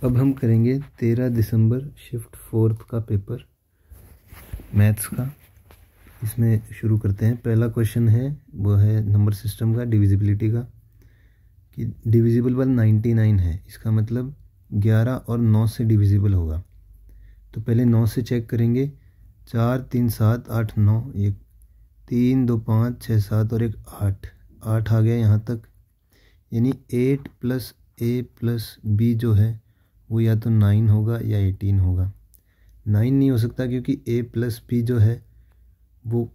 अब हम करेंगे 13 दिसंबर शिफ्ट 4 का पेपर मैथ्स का। इसमें शुरू करते हैं। पहला क्वेश्चन है वो है नंबर सिस्टम का, डिविजिबिलिटी का, कि डिविजिबल बाय 99 है। इसका मतलब 11 और 9 से डिविजिबल होगा। तो पहले 9 से चेक करेंगे। 4 3 7 8 9, एक 3 2 5 6 7 और एक 8 आ गया यहाँ तक। यानी 8 + a + b जो है वो या तो 9 होगा या 18 होगा। 9 नहीं हो सकता क्योंकि a + b जो है वो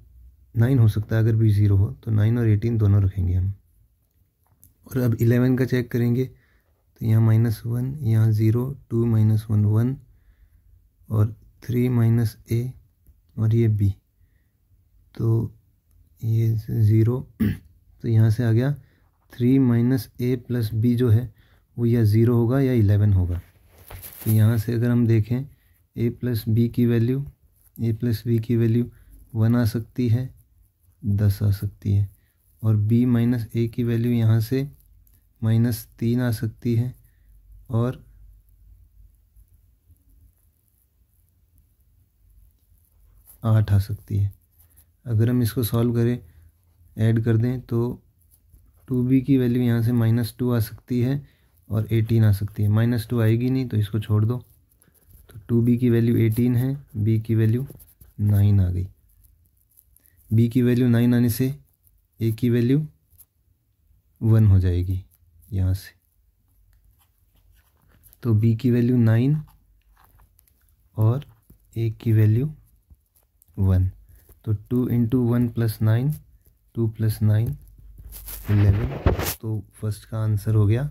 9 हो सकता है अगर b 0 हो। तो 9 और 18 दोनों रखेंगे हम। और अब 11 का चेक करेंगे। तो यहाँ -1, यहाँ 0, 2 - 1 1 और 3 - a और ये b, तो ये 0। तो यहाँ से आ गया 3 - a + b जो है वो या 0 होगा या 11 होगा। तो यहाँ से अगर हम देखें a + b की वैल्यू 1 आ सकती है, 10 आ सकती है। और b - a की वैल्यू यहाँ से -3 आ सकती है और 8 आ सकती है। अगर हम इसको सॉल्व करें, ऐड कर दें, तो 2b की वैल्यू यहाँ से -2 आ सकती है और 18 आ सकती है। -2 आएगी नहीं तो इसको छोड़ दो। तो 2b की वैल्यू 18 है, b की वैल्यू 9 आ गई। b की वैल्यू 9 आने से a की वैल्यू 1 हो जाएगी यहाँ से। तो b की वैल्यू 9 और a की वैल्यू 1। तो 2 × 1 + 9, 2 + 9 11। तो फर्स्ट का आंसर हो गया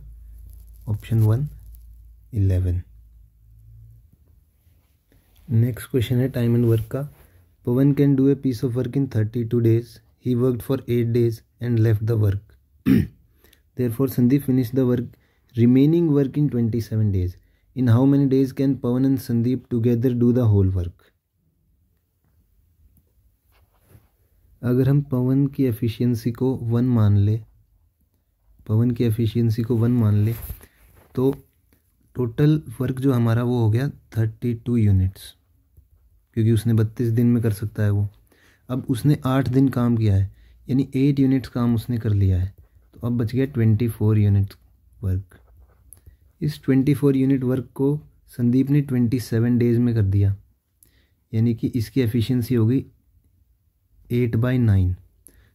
ऑप्शन 1 11। नेक्स्ट क्वेश्चन है टाइम एंड वर्क का। Pawan can do a piece of work in 32 days. He worked for 8 days and left the work. Therefore, Sandeep finished the remaining work in 27 days. In how many days can Pawan and Sandeep together do the whole work? अगर हम पवन की efficiency को 1 मान ले, तो total work जो हमारा वो हो गया 32 यूनिट्स, क्योंकि उसने 32 दिन में कर सकता है वो। अब उसने 8 दिन काम किया है, यानी 8 यूनिट्स काम उसने कर लिया है। तो अब बच गया 24 यूनिट वर्क। इस 24 यूनिट वर्क को संदीप ने 27 डेज में कर दिया, यानी कि इसकी एफिशिएंसी हो गई 8/9।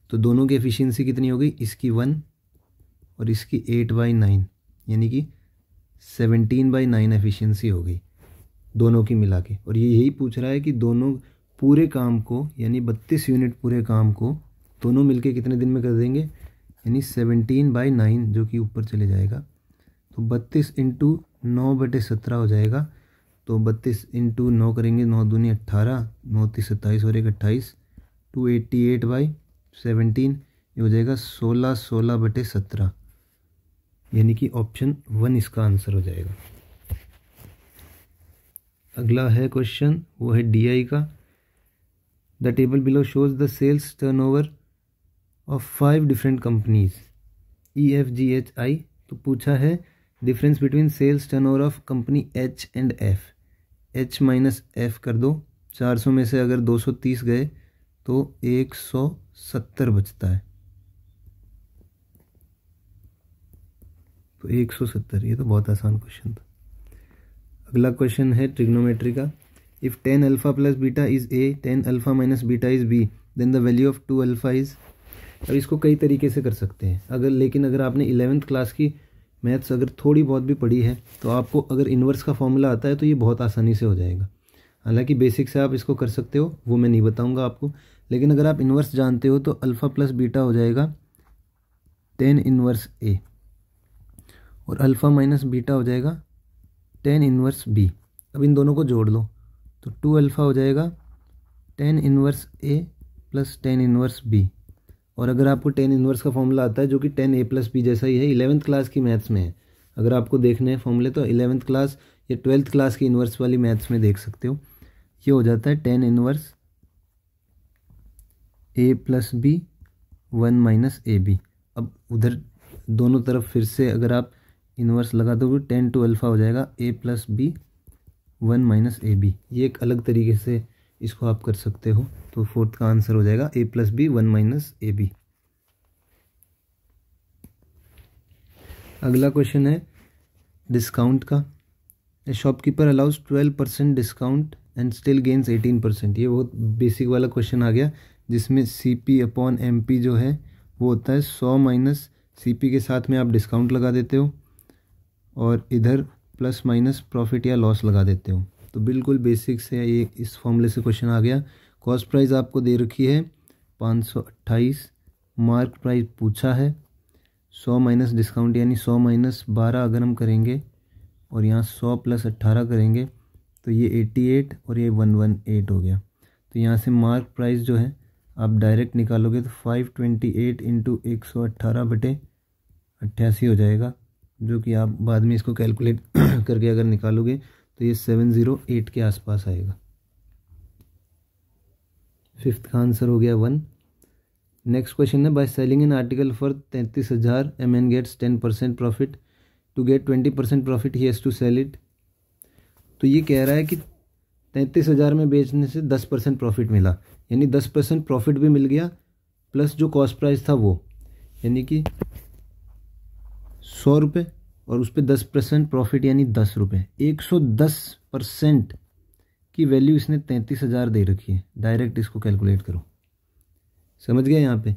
तो दोनों की एफिशिएंसी कितनी हो गई? इसकी 1 और इसकी 8/9, यानी कि 17/9 एफिशिएंसी हो गई दोनों की मिला के। और ये यही पूछ रहा है कि दोनों पूरे काम को, यानी 32 यूनिट पूरे काम को दोनों मिलके कितने दिन में कर देंगे, यानी 17/9 जो कि ऊपर चले जाएगा। तो 32 × 9/17 हो जाएगा। तो 32 × 9 करेंगे, 9 दूनी 18, 9 × 27 और 1 28, 288/17, ये हो जाएगा 16/17, यानी कि ऑप्शन 1 इसका आंसर हो जाएगा। अगला है क्वेश्चन, वो है DI का। The table below shows the sales turnover of 5 different companies EFGHI। तो पूछा है difference between sales turnover of company H and F। H - F कर दो। 400 में से अगर 230 गए तो 170 बचता है। तो 170, ये तो बहुत आसान क्वेश्चन था। अगला क्वेश्चन है ट्रिग्नोमेट्री का। If tan alpha + beta is A, tan alpha - beta is B, then the value of 2 alpha is. अब इसको कई तरीके से कर सकते हैं। लेकिन अगर आपने 11th क्लास की मैथ्स अगर थोड़ी बहुत भी पढ़ी है तो आपको अगर इन्वर्स का फॉर्मूला आता है तो ये बहुत आसानी से हो जाएगा। हालांकि बेसिक से आप इसको कर सकते हो, वो मैं नहीं बताऊंगा आपको। लेकिन अगर आप इन्वर्स जानते हो तो अल्फ़ा + बीटा हो जाएगा tan इन्वर्स A, और अल्फ़ा - बीटा हो जाएगा tan इन्वर्स B। अब इन दोनों को जोड़ लो तो 2 अल्फ़ा हो जाएगा tan inverse A + tan inverse B। और अगर आपको tan इन्वर्स का फॉर्मूला आता है जो कि tan A + B जैसा ही है, 11th क्लास की मैथ्स में है। अगर आपको देखने हैं फॉर्मूले तो 11th क्लास या 12th क्लास की इन्वर्स वाली मैथ्स में देख सकते हो। ये हो जाता है tan inverse A + B 1 - AB। अब उधर दोनों तरफ फिर से अगर आप इन्वर्स लगा दोगे 10 टू अल्फ़ा हो जाएगा a plus B 1 minus A B. ये एक अलग तरीके से इसको आप कर सकते हो। तो फोर्थ का आंसर हो जाएगा a plus B 1 minus A B. अगला क्वेश्चन है डिस्काउंट का। A shopkeeper allows 12% discount and still gains 18%। ये बहुत बेसिक वाला क्वेश्चन आ गया, जिसमें CP अपॉन MP जो है वो होता है 100 माइनस CP के साथ में आप डिस्काउंट लगा देते हो और इधर प्लस माइनस प्रॉफिट या लॉस लगा देते हो। तो बिल्कुल बेसिक से ये इस फॉर्मूले से क्वेश्चन आ गया। कॉस्ट प्राइस आपको दे रखी है 528, मार्क प्राइस पूछा है 100 माइनस डिस्काउंट यानी 100 माइनस 12 अगर हम करेंगे और यहाँ 100 प्लस 18 करेंगे तो ये 88 और ये 118 हो गया। तो यहाँ से मार्क प्राइस जो है आप डायरेक्ट निकालोगे तो 528 इंटू 118/88 हो जाएगा, जो कि आप बाद में इसको कैलकुलेट करके अगर निकालोगे तो ये 708 के आसपास आएगा। फिफ्थ का आंसर हो गया 1। नेक्स्ट क्वेश्चन है by selling an article for 33,000 MN gets 10% profit. To get 20% profit he has to sell it. तो ये कह रहा है कि 33,000 में बेचने से 10% प्रॉफिट मिला, यानी 10% प्रॉफिट भी मिल गया प्लस जो कॉस्ट प्राइस था वो, यानी कि 100 रुपये और उस पर 10% प्रॉफिट यानी 10 रुपये। 110% की वैल्यू इसने 33,000 दे रखी है। डायरेक्ट इसको कैलकुलेट करो। समझ गए? यहाँ पे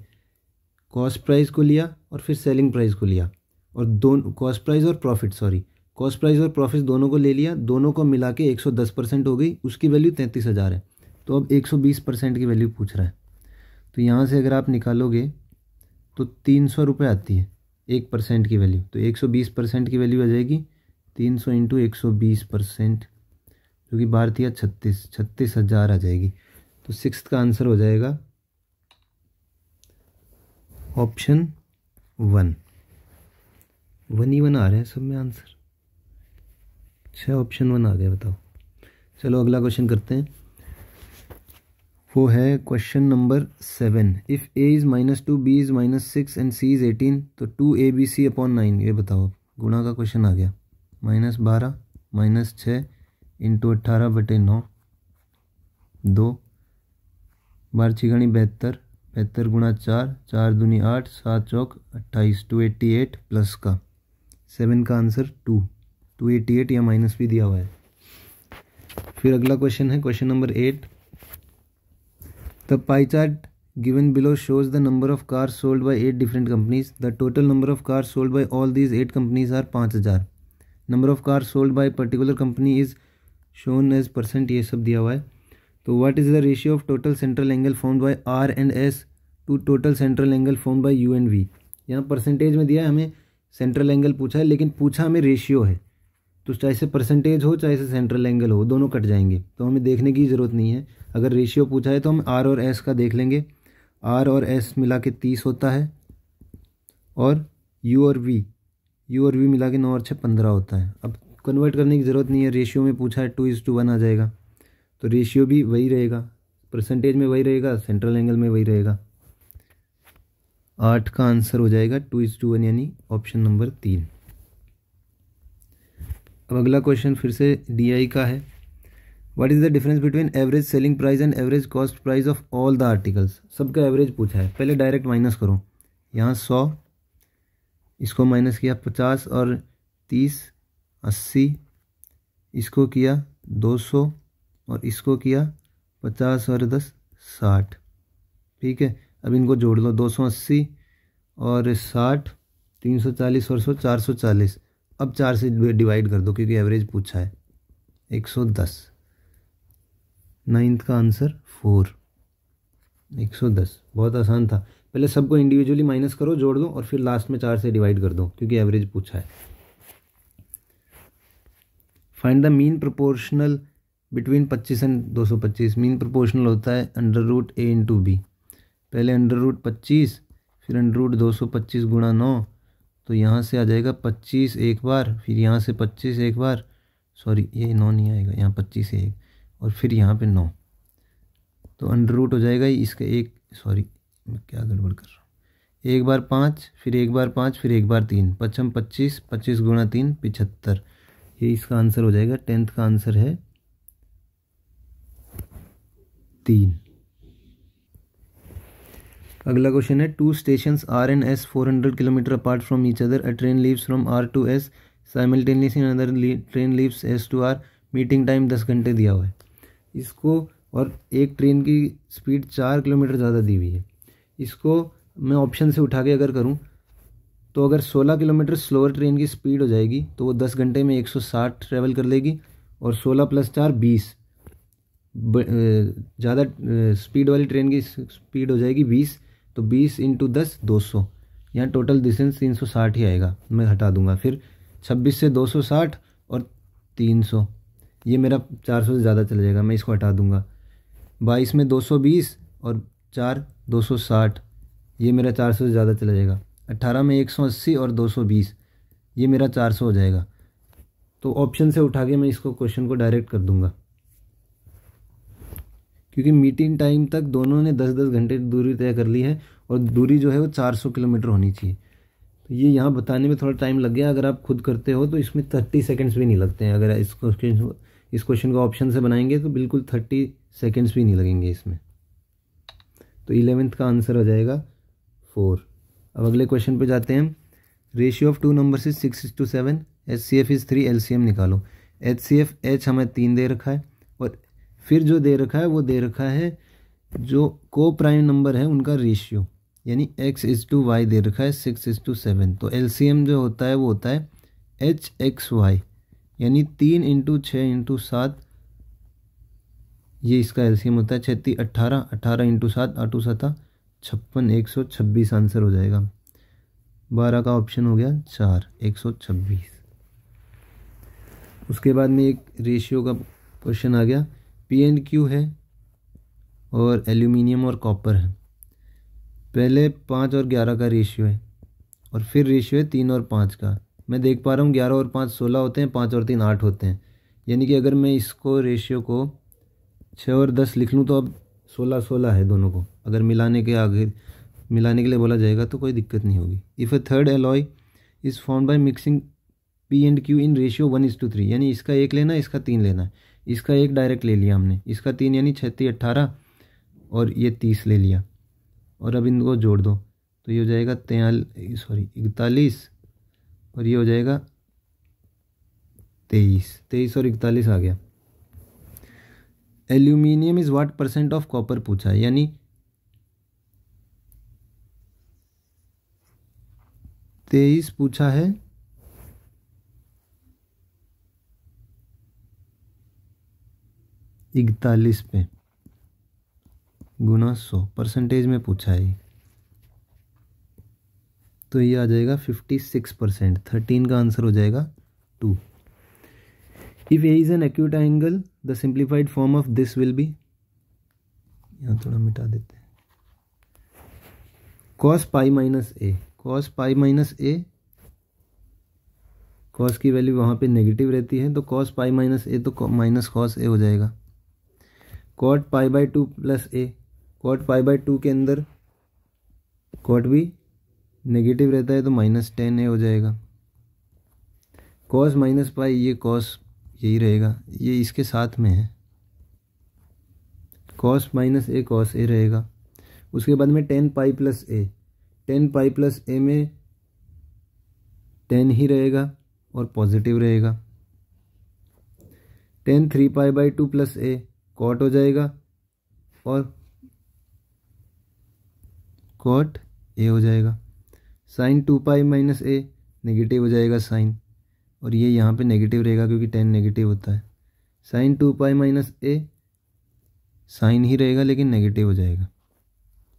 कॉस्ट प्राइस को लिया और फिर सेलिंग प्राइस को लिया और दोनों कॉस्ट प्राइस और प्रॉफिट कॉस्ट प्राइस और प्रॉफिट दोनों को ले लिया, दोनों को मिला के 110% हो गई, उसकी वैल्यू 33,000 है। तो अब 120% की वैल्यू पूछ रहा है। तो यहाँ से अगर आप निकालोगे तो 300 रुपये आती है 1% की वैल्यू। तो 120% की वैल्यू आ जाएगी 300 इंटू 120%, जो कि भारतीय 36,000 आ जाएगी। तो सिक्स्थ का आंसर हो जाएगा ऑप्शन 1। 1 ही 1 आ रहे हैं सब में आंसर। अच्छा, ऑप्शन 1 आ गया, बताओ। चलो अगला क्वेश्चन करते हैं। वो है question number 7। If A is -2, B is -6 and C is 18 तो 2ABC अपॉन 9। ये बताओ, गुणा का क्वेश्चन आ गया। -12 -6 इंटू 18/9, 2 बार छिगणी 72, 72 गुणा 4, 4 दूनी 8, 7 चौक 28, 288 प्लस का 7 का आंसर 288 या माइनस भी दिया हुआ है। फिर अगला क्वेश्चन है question number 8। The pie chart given below shows the number of cars sold by 8 different companies. The total number of cars sold by all these 8 companies are 5,000। Number of cars sold by particular company is shown as %। ये सब दिया हुआ है। तो what is the ratio of total central angle formed by R and S to total central angle formed bye U and V। यहाँ percentage में दिया है, हमें सेंट्रल एंगल पूछा है, लेकिन पूछा हमें रेशियो है। तो चाहे से परसेंटेज हो चाहे से सेंट्रल एंगल हो, दोनों कट जाएंगे, तो हमें देखने की ज़रूरत नहीं है। अगर रेशियो पूछा है तो हम R और S का देख लेंगे। R और S मिला के 30 होता है और U और V मिला के 9 और 6 15 होता है। अब कन्वर्ट करने की ज़रूरत नहीं है, रेशियो में पूछा है 2:1 आ जाएगा। तो रेशियो भी वही रहेगा, परसेंटेज में वही रहेगा, सेंट्रल एंगल में वही रहेगा। 8 का आंसर हो जाएगा 2:1 यानी ऑप्शन नंबर 3। अब अगला क्वेश्चन फिर से DI का है। What is the difference between average selling price and average cost price of all the articles. सबका एवरेज पूछा है। पहले डायरेक्ट माइनस करो, यहाँ 100, इसको माइनस किया 50 और 30 80, इसको किया 200 और इसको किया 50 और 10 60। ठीक है, अब इनको जोड़ लो, 280 और 60, 340 और 100 440। अब 4 से डिवाइड कर दो क्योंकि एवरेज पूछा है। 110। 9th का आंसर 4। 110 बहुत आसान था। पहले सबको इंडिविजुअली माइनस करो, जोड़ दो और फिर लास्ट में 4 से डिवाइड कर दो क्योंकि एवरेज पूछा है। Find the mean proportional between 25 and 225। Mean proportional होता है √A इंटू B। पहले √25 फिर √225 गुणा 9, तो यहाँ से आ जाएगा 25 एक बार, फिर यहाँ से 25 एक बार, सॉरी ये 9 नहीं आएगा, यहाँ 25 एक और फिर यहाँ पे 9, तो अंडर रूट हो जाएगा इसका एक, सॉरी मैं क्या गड़बड़ कर रहा हूँ, एक बार 5, फिर एक बार 5, फिर एक बार 3, 5 25, 25 गुणा 3 75। ये इसका आंसर हो जाएगा। 10th का आंसर है 3। अगला क्वेश्चन है, 2 stations R and S 400 kilometre apart from each other, a train leaves from R to S simultaneously, another train leaves S to R, meeting time 10 घंटे दिया हुआ है इसको, और एक ट्रेन की स्पीड 4 किलोमीटर ज़्यादा दी हुई है। इसको मैं ऑप्शन से उठा के अगर करूं तो अगर 16 किलोमीटर स्लोअर ट्रेन की स्पीड हो जाएगी तो वो 10 घंटे में 160 ट्रैवल कर लेगी, और 16 + 4 20, ज़्यादा स्पीड वाली ट्रेन की स्पीड हो जाएगी 20, तो 20 × 10 200, यहाँ टोटल डिस्टेंस 360 ही आएगा। मैं हटा दूंगा। फिर 26 से 260 और 300, ये मेरा 400 से ज़्यादा चला जाएगा, मैं इसको हटा दूंगा। 22 में 220 और 4 260, ये मेरा 400 से ज़्यादा चला जाएगा। 18 में 180 और 220, ये मेरा 400 हो जाएगा। तो ऑप्शन से उठा के मैं इसको क्वेश्चन को डायरेक्ट कर दूंगा, क्योंकि मीटिंग टाइम तक दोनों ने 10-10 घंटे दूरी तय कर ली है, और दूरी जो है वो 400 किलोमीटर होनी चाहिए। तो ये यहाँ बताने में थोड़ा टाइम लग गया। अगर आप खुद करते हो तो इसमें 30 सेकेंड्स भी नहीं लगते हैं। अगर इस क्वेश्चन को ऑप्शन से बनाएंगे तो बिल्कुल 30 सेकेंड्स भी नहीं लगेंगे इसमें। तो 11th का आंसर हो जाएगा 4। अब अगले क्वेश्चन पे जाते हैं। Ratio of 2 numbers is 6:7, HCF is 3, LCM निकालो। HCF H हमें 3 दे रखा है, और फिर जो दे रखा है वो दे रखा है जो को प्राइम नंबर है उनका रेशियो, यानी x:y दे रखा है 6:7। तो LCM जो होता है वो होता है HXY, यानी 3 × 6 × 7, ये इसका LCM होता है। 36 18, 18 × 7 8 7 56, 126 आंसर हो जाएगा। 12 का ऑप्शन हो गया 4, 126। उसके बाद में एक रेशियो का क्वेश्चन आ गया। P&Q है और एल्यूमिनियम और कॉपर है। पहले 5 और 11 का रेशियो है, और फिर रेशियो है 3 और 5 का। मैं देख पा रहा हूँ 11 और 5 16 होते हैं, 5 और 3 8 होते हैं। यानी कि अगर मैं इसको रेशियो को 6 और 10 लिख लूँ तो अब 16-16 है दोनों को। अगर मिलाने के लिए बोला जाएगा तो कोई दिक्कत नहीं होगी। If a third alloy is formed by mixing P&Q in ratio 1:3, यानी इसका 1 लेना है, इसका 3 लेना है। इसका 1 डायरेक्ट ले लिया हमने, इसका 3 यानी 36 18 और ये 30 ले लिया, और अब इनको जोड़ दो तो ये हो जाएगा 41, और ये हो जाएगा 23 और 41 आ गया। Aluminium is what % of copper पूछा है, यानी 23 पूछा है, इकतालीस पे गुना 100 परसेंटेज में पूछा है, तो ये आ जाएगा 56%। 13 का आंसर हो जाएगा 2। If A is an acute angle the simplified form of this will be, यहाँ थोड़ा मिटा देते हैं, cos π - a। cos π - a, cos की वैल्यू वहाँ पे नेगेटिव रहती है, तो cos π - a तो माइनस cos a हो जाएगा। cot π/2 + a, cot π/2 के अंदर cot भी नेगेटिव रहता है तो -10 a हो जाएगा। cos - π, ये cos यही रहेगा, ये इसके साथ में है, cos - a cos a रहेगा। उसके बाद में 10 π + a, 10 π + a में 10 ही रहेगा और पॉजिटिव रहेगा। 10 3 π/2 + a कॉट हो जाएगा, और कॉट a हो जाएगा। साइन 2 π - a नेगेटिव हो जाएगा साइन, और ये यहाँ पे नेगेटिव रहेगा क्योंकि 10 नेगेटिव होता है। साइन 2 π - a साइन ही रहेगा लेकिन नेगेटिव हो जाएगा।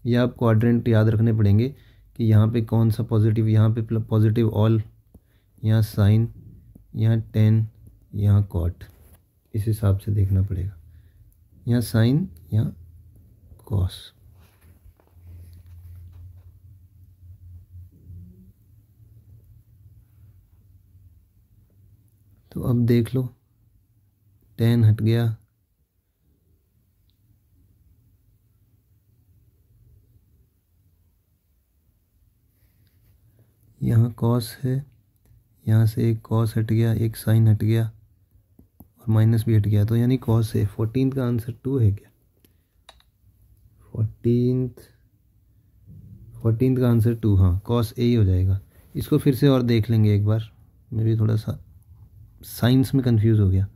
ये आप क्वाड्रेंट याद रखने पड़ेंगे कि यहाँ पे कौन सा पॉजिटिव, यहाँ पे पॉजिटिव ऑल, यहाँ साइन, यहाँ 10, यहाँ कॉट, इस हिसाब से देखना पड़ेगा। यहाँ साइन, यहाँ कॉस। तो अब देख लो 10 हट गया, यहाँ कॉस है, यहाँ से एक कॉस हट गया, एक साइन हट गया और माइनस भी हट गया, तो यानी कॉस है। 14 का आंसर 2 है क्या? 14 का आंसर 2, हाँ कॉस ए ही हो जाएगा। इसको फिर से और देख लेंगे एक बार, मैं भी थोड़ा सा साइंस में कंफ्यूज हो गया,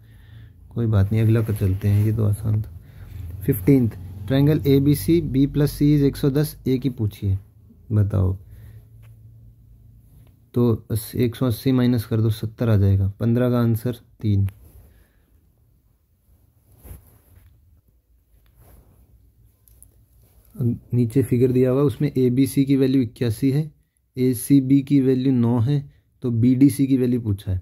कोई बात नहीं, अगला कर चलते हैं, ये तो आसान था। 15, triangle A B C B plus C is 110, A की पूछिए, बताओ। तो 180 माइनस कर दो, 70 आ जाएगा। 15 का आंसर 3। नीचे फिगर दिया हुआ, उसमें ए बी सी की वैल्यू 81 है, ए सी बी की वैल्यू 9 है, तो बी डी सी की वैल्यू पूछा है।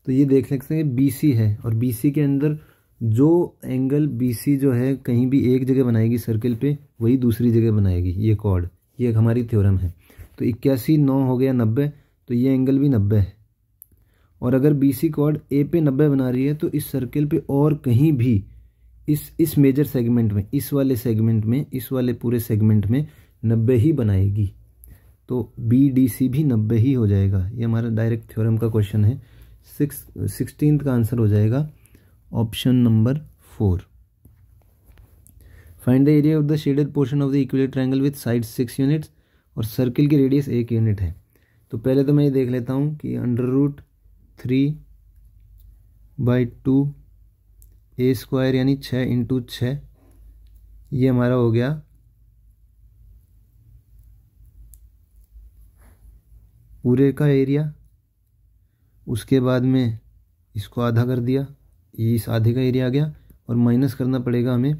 तो ये देख सकते हैं बी सी है, और बी सी के अंदर जो एंगल बी सी जो है कहीं भी एक जगह बनाएगी सर्किल पे, वही दूसरी जगह बनाएगी, ये कॉर्ड, ये हमारी थ्योरम है। तो 81 9 हो गया 90, तो ये एंगल भी 90 है। और अगर बी सी कॉर्ड ए पे 90 बना रही है, तो इस सर्किल पे और कहीं भी इस मेजर सेगमेंट में, इस वाले सेगमेंट में, इस वाले पूरे सेगमेंट में 90 ही बनाएगी, तो बी डी सी भी 90 ही हो जाएगा। ये हमारा डायरेक्ट थ्योरम का क्वेश्चन है। 16 का आंसर हो जाएगा option number 4। Find the area of the shaded portion of the equilateral triangle with side 6 units, और सर्किल की रेडियस 1 यूनिट है। तो पहले तो मैं ये देख लेता हूँ कि √3/2 ए स्क्वायर यानी 6 इंटू 6, ये हमारा हो गया पूरे का एरिया। उसके बाद में इसको आधा कर दिया, ये इस आधे का एरिया आ गया, और माइनस करना पड़ेगा हमें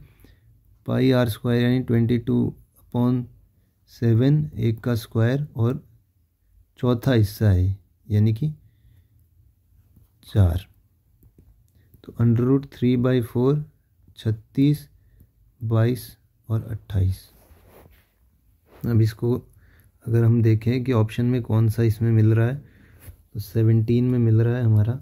पाई आर स्क्वायर यानी 22/7, एक का स्क्वायर और चौथा हिस्सा है यानी कि 4। तो √3/4 36, 22 और 28। अब इसको अगर हम देखें कि ऑप्शन में कौन सा इसमें मिल रहा है, तो 17 में मिल रहा है हमारा।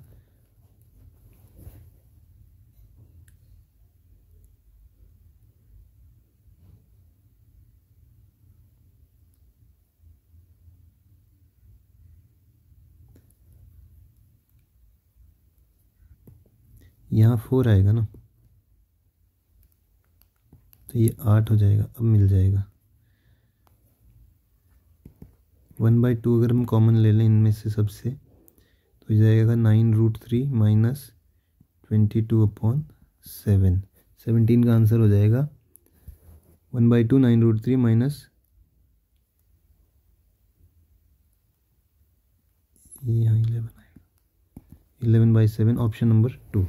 यहाँ 4 आएगा ना, तो ये 8 हो जाएगा, अब मिल जाएगा। 1/2 अगर हम कॉमन ले लें इनमें से सबसे, तो जाएगा 9√3 माइनस 22/7। 17 का आंसर हो जाएगा 1/2 9√3 माइनस, यहाँ 11 आएगा, 11/7, ऑप्शन नंबर 2।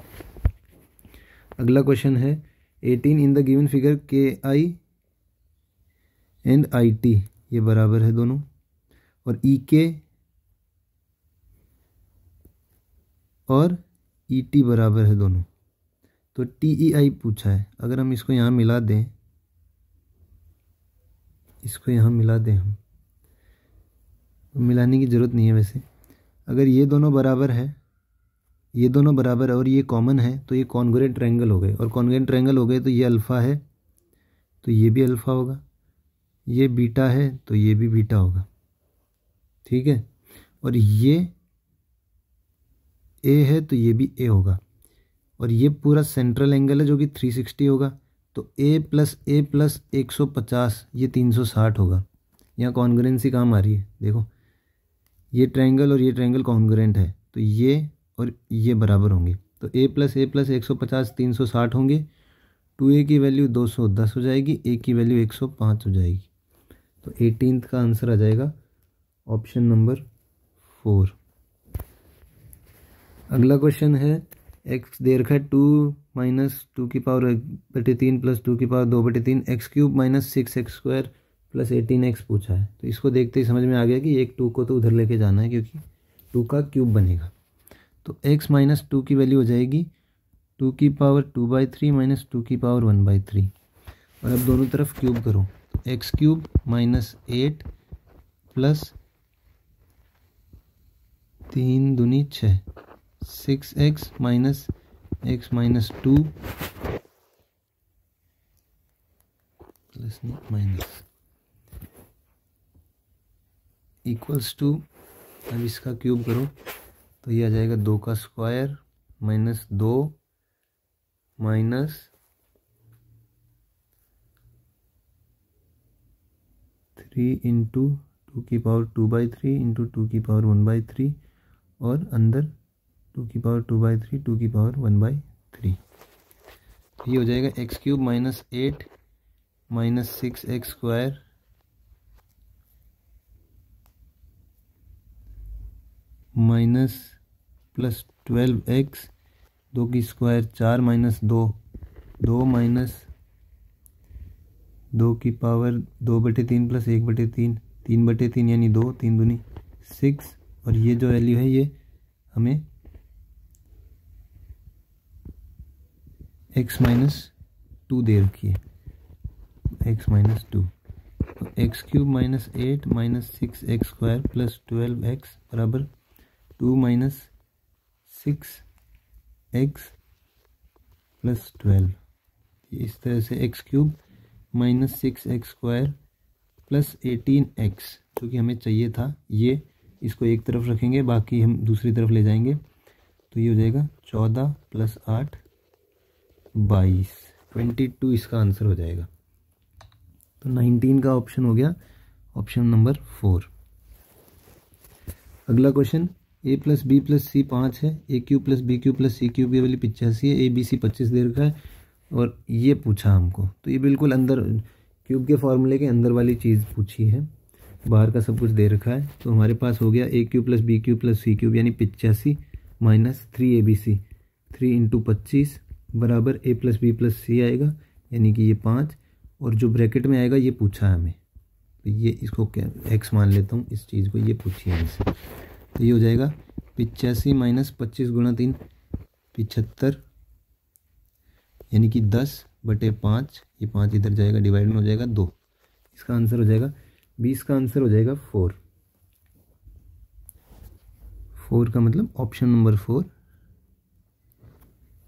अगला क्वेश्चन है 18 इन द गिवन फिगर के आई एंड आई टी, ये बराबर है दोनों, और ई के और ई टी बराबर है दोनों। तो टी ई आई पूछा है। अगर हम इसको यहाँ मिला दें, इसको यहाँ मिला दें हम, मिलाने की ज़रूरत नहीं है वैसे। अगर ये दोनों बराबर है, ये दोनों बराबर है और ये कॉमन है, तो ये कॉन्ग्रुएंट ट्रायंगल हो गए, और कॉन्ग्रुएंट ट्रायंगल हो गए तो ये अल्फ़ा है तो ये भी अल्फ़ा होगा, ये बीटा है तो ये भी बीटा होगा, ठीक है। और ये ए है तो ये भी ए होगा, और ये पूरा सेंट्रल एंगल है जो कि 360 होगा, तो ए प्लस 150 ये 360 होगा। यहाँ कॉन्ग्रुएंसी काम आ रही है, देखो ये ट्रायंगल और ये ट्रायंगल कॉन्ग्रुएंट है, तो ये और ये बराबर होंगे, तो a प्लस 150 360 होंगे। 2a की वैल्यू 210 हो जाएगी, a की वैल्यू 105 हो जाएगी। तो 18th का आंसर आ जाएगा ऑप्शन नंबर 4। अगला क्वेश्चन है x दे रखा है 2 minus 2^3 plus 2^2/3 x³ minus 6x² plus 18x पूछा है। तो इसको देखते ही समझ में आ गया कि एक 2 को तो उधर लेके जाना है, क्योंकि 2 का क्यूब बनेगा। तो x माइनस 2 की वैल्यू हो जाएगी 2^2/3 माइनस 2^1/3, और अब दोनों तरफ क्यूब करो, तो x³ माइनस 8 प्लस 3 दूनी 6, 6x minus x minus 2 plus minus equals to अब इसका क्यूब करो तो ये आ जाएगा 2 का स्क्वायर माइनस 2 माइनस 3 इंटू 2 की पावर 2/3 इंटू 2 की पावर 1/3 और अंदर 2 की पावर 2/3 2 की पावर 1/3। ये हो जाएगा x cube minus 8 minus 6x square minus plus 12x 2 की स्क्वायर 4 माइनस 2 2 माइनस 2 की पावर 2/3 प्लस 1/3 3/3 यानी 2 3 दूनी 6 और ये जो वैल्यू है ये हमें x माइनस 2 दे रखी है, x माइनस 2। तो x cube minus 8 minus 6x square plus 12x बराबर 2 माइनस 6x प्लस 12। इस तरह से x cube minus 6x square plus 18x जो कि हमें चाहिए था, ये इसको एक तरफ रखेंगे बाकी हम दूसरी तरफ ले जाएंगे। तो ये हो जाएगा 14 प्लस 8 22 22 इसका आंसर हो जाएगा। तो 19 का ऑप्शन हो गया ऑप्शन नंबर 4। अगला question a plus B plus C 5 है, A cube plus B cube plus C cube ये वाली 85 है, ए बी सी 25 दे रखा है और ये पूछा हमको। तो ये बिल्कुल अंदर क्यूब के फॉर्मूले के अंदर वाली चीज़ पूछी है, बाहर का सब कुछ दे रखा है। तो हमारे पास हो गया A cube plus B cube plus C cube यानी 85 माइनस 3abc 3 इंटू 25 बराबर A plus B plus C आएगा यानी कि ये 5 और जो ब्रैकेट में आएगा ये पूछा है हमें। तो ये इसको क्या एक्स मान लेता हूँ, इस चीज़ को ये पूछी है हमसे। तो ये हो जाएगा 85 माइनस 25 गुणा 3 75 यानी कि 10/5। ये 5 इधर जाएगा डिवाइड में हो जाएगा 2। इसका आंसर हो जाएगा 20 का आंसर हो जाएगा 4 का मतलब ऑप्शन नंबर 4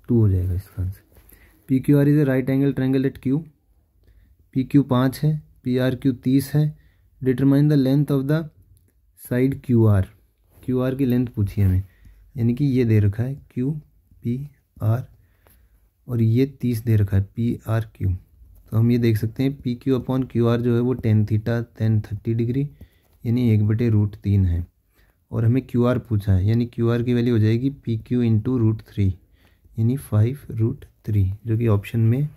2 हो जाएगा इसका answer. P Q R is a right angle triangle eight Q. P Q 5 है, पी आर क्यू 30 है। Determine the length of the side Q R. Q R की लेंथ पूछी हमें यानी कि ये दे रखा है क्यू पी आर और ये 30 दे रखा है पी आर क्यू। तो हम ये देख सकते हैं P Q upon Q R जो है वो tan थीटा tan 30 डिग्री यानी 1/√3 है और हमें क्यू आर पूछा है यानी क्यू आर की वैल्यू हो जाएगी पी क्यू इंटू √3 यानी 5√3 जो कि ऑप्शन में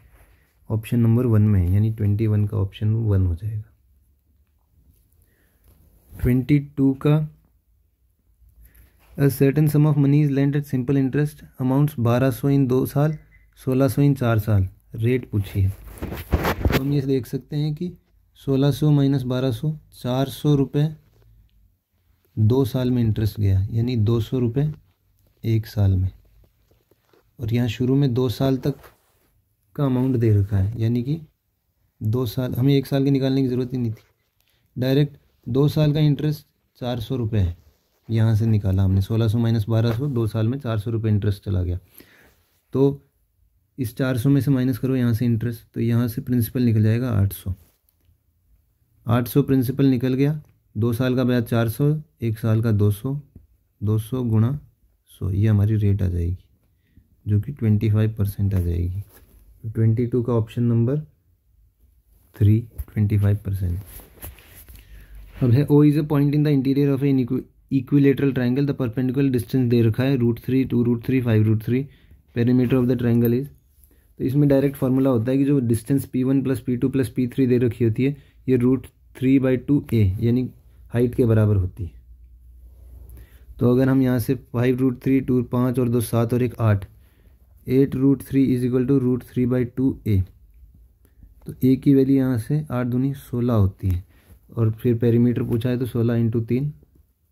ऑप्शन नंबर 1 में है यानी 21 का ऑप्शन 1 हो जाएगा। 22 का A certain sum of money is lent at simple interest amounts 1200 इन 2 साल 1600 इन 4 साल। रेट पूछी है तो हम ये देख सकते हैं कि 1600 माइनस 1200 400 रुपये 2 साल में इंटरेस्ट गया यानी 200 रुपये 1 साल में और यहाँ शुरू में 2 साल तक का अमाउंट दे रखा है यानी कि 2 साल, हमें 1 साल की निकालने की ज़रूरत ही नहीं थी, डायरेक्ट 2 साल का इंटरेस्ट 400 रुपये है, यहाँ से निकाला हमने 1600 माइनस 1200 2 साल में 400 रुपये इंटरेस्ट चला गया। तो इस 400 में से माइनस करो यहाँ से इंटरेस्ट, तो यहाँ से प्रिंसिपल निकल जाएगा 800 प्रिंसिपल निकल गया। 2 साल का ब्याज 400 1 साल का 200 गुणा 100 ये हमारी रेट आ जाएगी जो कि 25% आ जाएगी। 22 का ऑप्शन नंबर 3 25%। अब है O is a point in the interior of an equilateral triangle the perpendicular distance दे रखा है √3 2√3 5√3 perimeter of the triangle is. तो इसमें डायरेक्ट फार्मूला होता है कि जो distance P1 plus P2 plus P3 दे रखी होती है ये √3/2a यानी हाइट के बराबर होती है। तो अगर हम यहाँ से 5√3 2 5 और 2 7 और 1 8 8√3 इज इक्वल टू √3/2a। तो a की वैल्यू यहाँ से 8 दूनी 16 होती है और फिर पेरीमीटर पूछा है तो 16 इंटू 3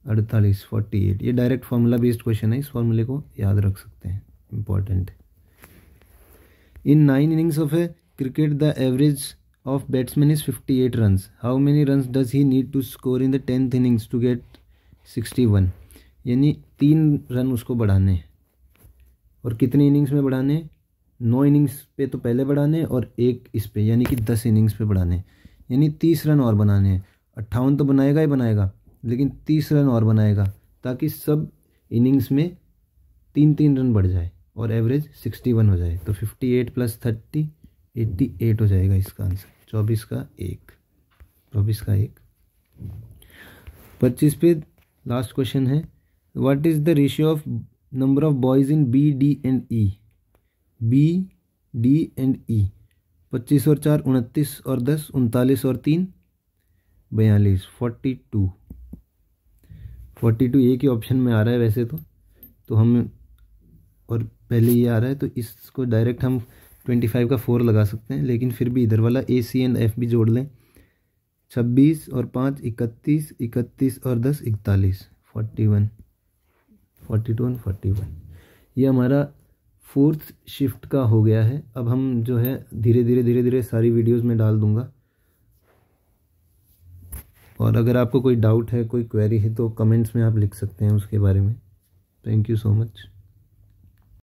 48 48। ये डायरेक्ट फार्मूला बेस्ड क्वेश्चन है, इस फार्मूले को याद रख सकते हैं, इंपॉर्टेंट है। In 9 innings of a cricket the average of batsman is 58 runs. How many runs does he need to score in the 10th innings to get 61। यानी 3 रन उसको बढ़ाने हैं और कितने इनिंग्स में बढ़ाने, 9 इनिंग्स पे तो पहले बढ़ाने और 1 इस पे यानी कि 10 इनिंग्स पे बढ़ाने, यानी 30 रन और बनाने हैं। 58 तो बनाएगा ही बनाएगा लेकिन 30 रन और बनाएगा ताकि सब इनिंग्स में 3-3 रन बढ़ जाए और एवरेज 61 हो जाए। तो 58 + 30 88 हो जाएगा इसका आंसर। 24 का 1। 25 पे लास्ट क्वेश्चन है, what is the ratio of number of boys in B D and E. B D and E 25 और 4 29 और 10 39 और 3 42 42 एक ही ऑप्शन में आ रहा है वैसे तो हम, और पहले ये आ रहा है तो इसको डायरेक्ट हम 25 का 4 लगा सकते हैं, लेकिन फिर भी इधर वाला ए सी एंड एफ भी जोड़ लें। 26 और 5 31 31 और 10 41 41 41। ये हमारा 4th शिफ्ट का हो गया है। अब हम जो है धीरे धीरे सारी वीडियोस में डाल दूंगा, और अगर आपको कोई डाउट है, कोई क्वेरी है तो कमेंट्स में आप लिख सकते हैं उसके बारे में। Thank you so much.